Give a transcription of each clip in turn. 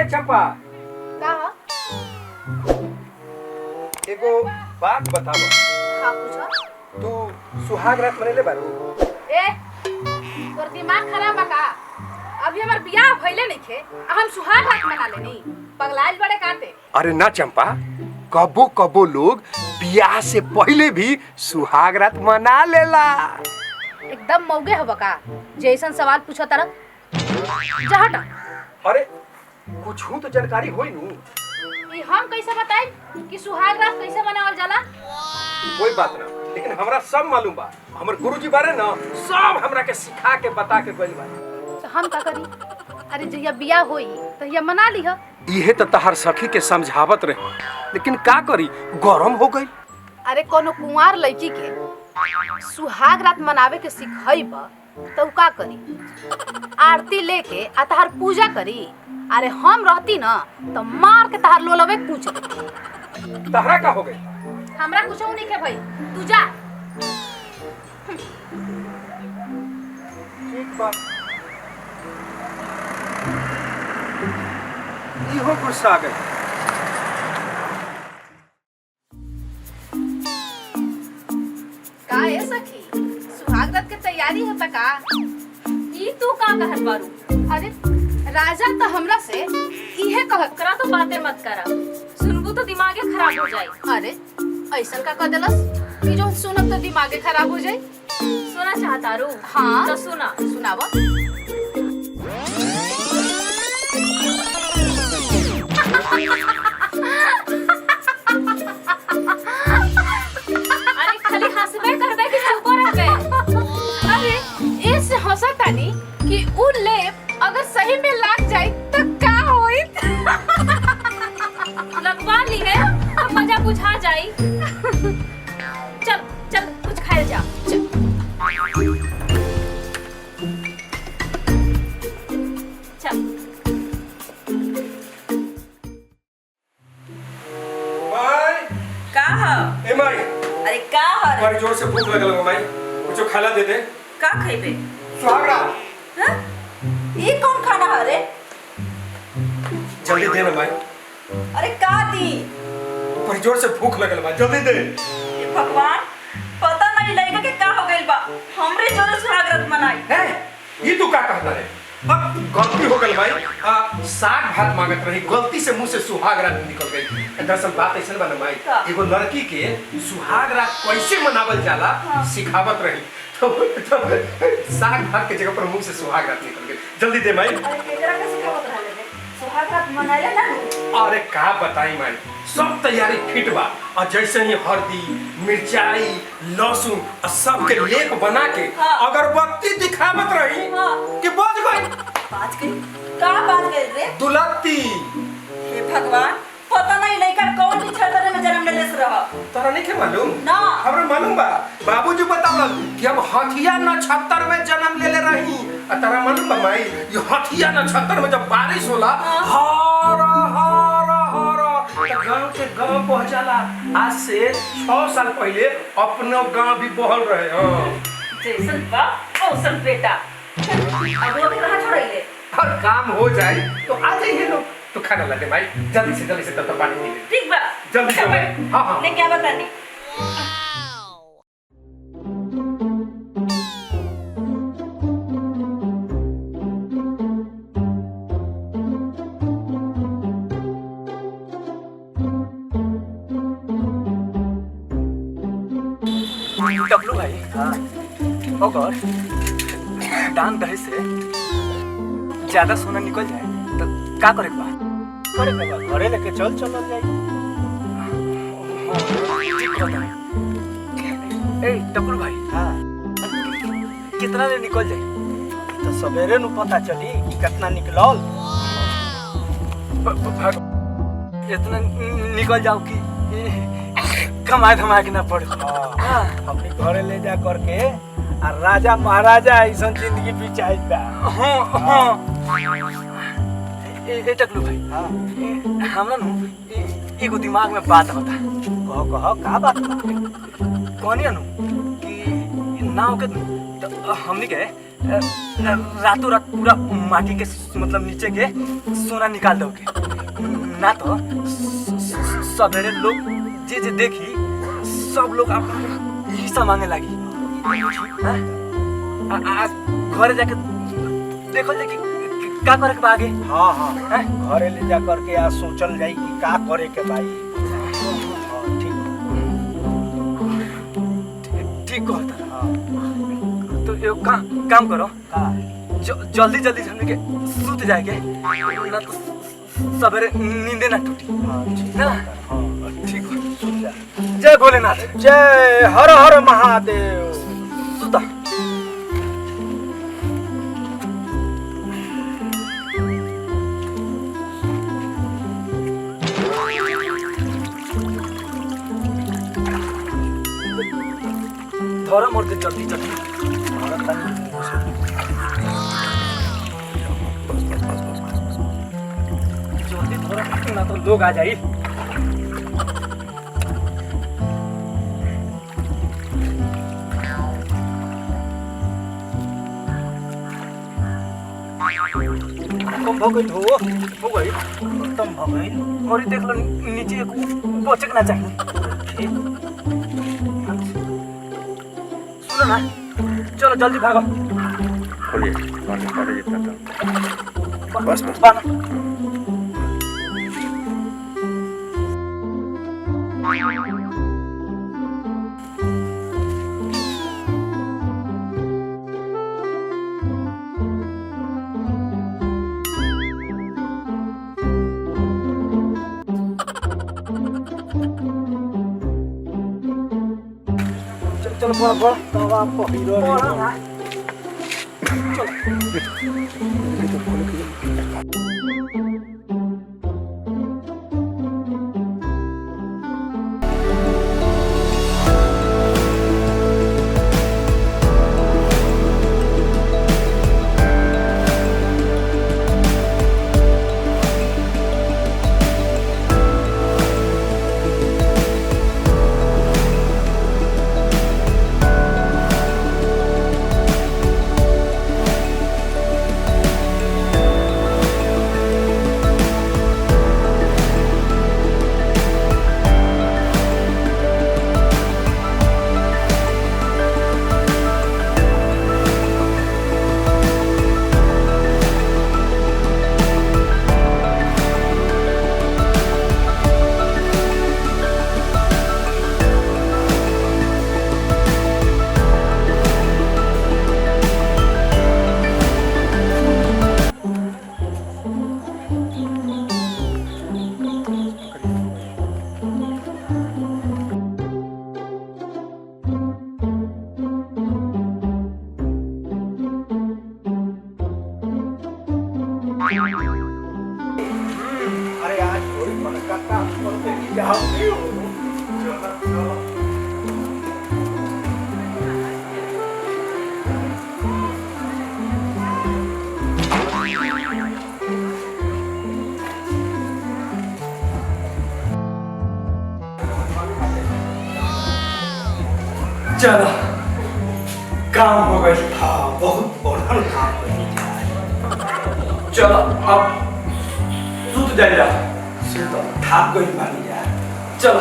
चंपा का एगो बात बताबो। हाँ पूछो। तू सुहाग रात मनेले बारू? ए तोर दिमाग खराब बा का? अभी हमार बियाह भइले नइखे हम सुहाग रात मना लेनी। पगलाइल बड़े काते? अरे ना चंपा, कबो कबो लोग बियाह से पहले भी सुहाग रात मना लेला। एकदम मौगे हब का जैसन सवाल पूछो तरह जा हटा। अरे कुछ हूँ तो जानकारी होई नू। ई हम कैसे बताई कि सुहाग रात कैसे मनावल जाला? कोई बात ना, लेकिन हमरा सब मालूम बा। हमर गुरुजी बारे ना सब हमरा के सिखा के बता के गइल बा। तो हम का करी? अरे जहिया बियाह होई तहिया मना लीह। इहे तो तहार सखी के समझावत रहे, लेकिन का करी गरम हो गई। अरे कोनो कुंवार लड़की के सुहाग रात मनावे के सिखइब तो का करी? आरती लेके आ तहार पूजा करी। अरे हम रहती ना तो मार के तहार लोलवे पूछ। तहरा का हो गई? हमरा कुछ नहीं के भाई, तू जा। ठीक बा, इहो गुस्सा आ गई। का ए सखी सुहाग रात के तैयारी होता का? ई तू का कहत बारू? अरे राजा तो हमरा से इहे कहत। करा तो बातें मत करा, सुनबू तो दिमागे खराब हो जाई। अरे ऐसा का कह देलस कि जो सुनब तो दिमागे खराब हो जाए? सुना चाहता रू? हाँ तो सुना। सुनावा। अरे खाली हंसबे करबे कि चुप रहबे? अरे ऐसे हंसा तानी कि उ लेप अगर सही में लाग जाए तो का होई? लगवा ली है अब मजा बुझा जाई। चल चल कुछ खाए जा। चल माई, का ह? ए माई, अरे का ह रे? बड़ी जोर से भूख लगल बा माई, कुछ खाला दे दे। का खइबे? सुहाग रात हैं? ई कौन खाना ह रे? जल्दी दे ना माई, अरे का दी? बड़ी जोर से भूख लगल बा, जल्दी दे। हे भगवान, पता नहीं लड़का के का हो गइल बा। हमरे जोरे सुहाग रात मनाई। है ये तू का कहता रे? अब गलती हो गई भाई। साग भात मांगत रही, गलती से मुंह से सुहाग रात निकल गई। दरअसल बात ऐसा बना भाई, एगो लड़की के सुहाग रात कैसे मनावल जाला सिखावत रही, तो साग भात के जगह पर मुंह से सुहाग रात निकल गई। जल्दी दे माई। अरे केकरा के सिखावत रहले रे? सुहाग रात मनाइले ना? अरे का बताई माई, सब तैयारी फिट बा। और जैसे ही हल्दी, मिर्चाई, लहसुन और सब के लेप बना के अगरबत्ती दिखावत रही कि बज गई। बाज गई? का बाज गई रे? दुलत्ती। हे भगवान, पता नहीं लड़का कौन नक्षत्र में जन्म लेले से रहा। तोरा नहीं के मालूम? ना। हमरा मालूम बा, बाबूजी बतावल कि हम हथिया नक्षत्र में जन्म लेले रही। आ तोरा मालूम बा माई, ये हथिया नक्षत्र में जब बारिश होला हर हर हर तो गांव के गांव पहुंच जाला। आज से 6 साल पहले अपनो गांव भी बहल रहे। हां जैसन बाप औसन बेटा। अब वो भी कहां छोड़ैले? हर काम हो जाए तो आ जाइए लोग। तो खाना ला दे भाई, जल्दी से तब पानी पी ले। ठीक बा, जल्दी से भाई। हां हां लेके आवा तानी। डब्लू भाई, हाँ अगर दान दहे से ज्यादा सोना निकल जाए तो का करे के बा? करे के बा घरे लेके चल जाई। ठीक बता। ए डब्लू भाई, हाँ कितना में निकल जाए? तो सवेरे नु पता चली कि कितना निकलल। इतना निकल जाओ कि कमाए धमाए के ना पड़े। हाँ अपनी घरे ले जा करके आ राजा महाराजा ऐसा जिंदगी बिताई बा। हाँ हाँ ए टकलू भाई, हाँ हमरा नु एगो दिमाग में बात होता। कह का बात बा? कहनी नु कि नाव के तो हमनी के रातों रात पूरा माटी के मतलब नीचे के सोना निकाल दोगे ना तो सवेरे लोग जे जे देखी सब लोग आप हिस्सा मांगे लगी। घर जाके देखो जे कि का करे के बा आगे। हाँ हाँ घरे ले जा करके आज सोचल जाई कि का करे के भाई। ठीक कहता। तो एक काम करो जल्दी जल्दी हमने के सूत जाएंगे ना तो सवेरे नींदे ना टूटी ना। ठीक है जय भोलेनाथ जय हर हर महादेव। सुता थोड़ा मोड़ दे जल्दी जल्दी। जल्दी थोड़ा ना तो लोग आ जाए। तुम भगई हो गई तुम भगई और देख लो नीचे बचकना चाहिए। सुनो ना चलो जल्दी भागो। बस चलो बोल बोल तब आपको हीरो अरे आज कोई मन का काम करते ही जाओगे चलो काम हो गई। हाँ बहुत बड़ा काम हो गया। चलो अब सूत जाइए। से तो थाप गई मानी जा। चलो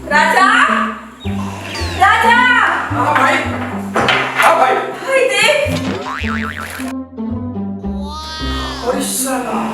राजा राजा हाँ भाई हाँ भाई। हाय देख अरे साला